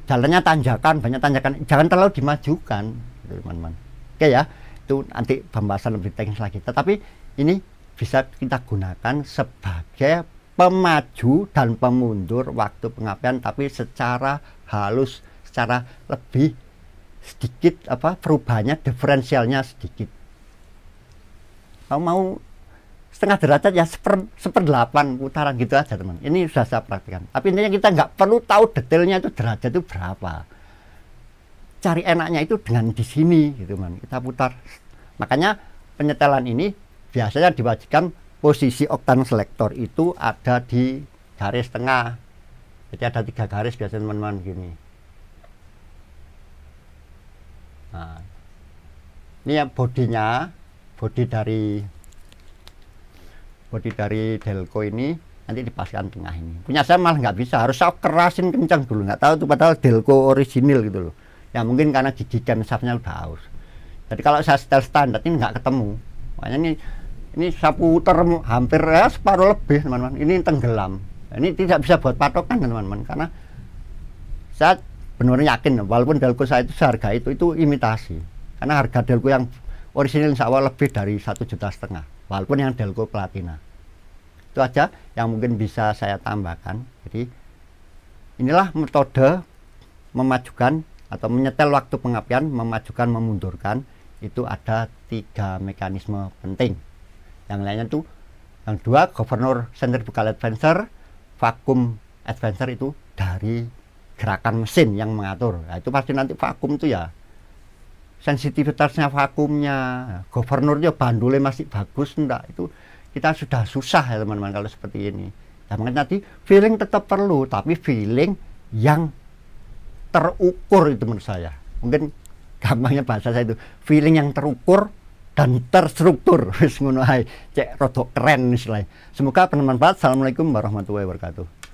Jalannya tanjakan, banyak tanjakan, jangan terlalu dimajukan gitu, teman-teman. Oke ya, itu nanti pembahasan lebih teknis lagi. Tetapi ini bisa kita gunakan sebagai pemaju dan pemundur waktu pengapian, tapi secara halus, secara lebih sedikit perubahannya, diferensialnya sedikit. Kalau mau setengah derajat ya 1/8 putaran gitu aja teman. Ini sudah saya praktikkan. Tapi intinya kita nggak perlu tahu detailnya itu derajat itu berapa. Cari enaknya itu dengan di sini gitu teman. Kita putar. Makanya penyetelan ini biasanya diwajibkan posisi oktan selektor itu ada di garis tengah. Jadi ada 3 garis biasanya teman-teman gini. Nah, ini yang bodinya, bodi dari Delco ini nanti dipasang tengah ini. Punya saya malah nggak bisa, harus saya kerasin kencang dulu, nggak tahu tuh padahal Delco orisinil gitu loh. Ya mungkin karena gigi shaftnya udah aus. Jadi kalau saya setel standar ini nggak ketemu. Makanya ini saya puter hampir ya separuh lebih teman-teman. Ini tenggelam. Ini tidak bisa buat patokan teman-teman karena saya benar yakin walaupun Delco saya itu seharga itu imitasi. Karena harga Delco yang orisinil insya Allah lebih dari 1,5 juta walaupun yang Delco Platina. Itu aja yang mungkin bisa saya tambahkan. Jadi inilah metode memajukan atau menyetel waktu pengapian, memajukan, memundurkan. Itu ada 3 mekanisme penting. Yang lainnya tuh yang 2 governor centrifugal advancer, vakum advancer itu dari gerakan mesin yang mengatur. Nah, itu pasti nanti vakum tuh ya sensitivitasnya vakumnya, governurnya bandulnya masih bagus enggak, itu kita sudah susah ya teman-teman kalau seperti ini. Nah, makanya nanti feeling tetap perlu, tapi feeling yang terukur itu menurut saya. Mungkin gampangnya bahasa saya itu feeling yang terukur dan terstruktur. Wis ngono ae, cek rodok keren istilahnya. Semoga bermanfaat. Assalamualaikum warahmatullahi wabarakatuh.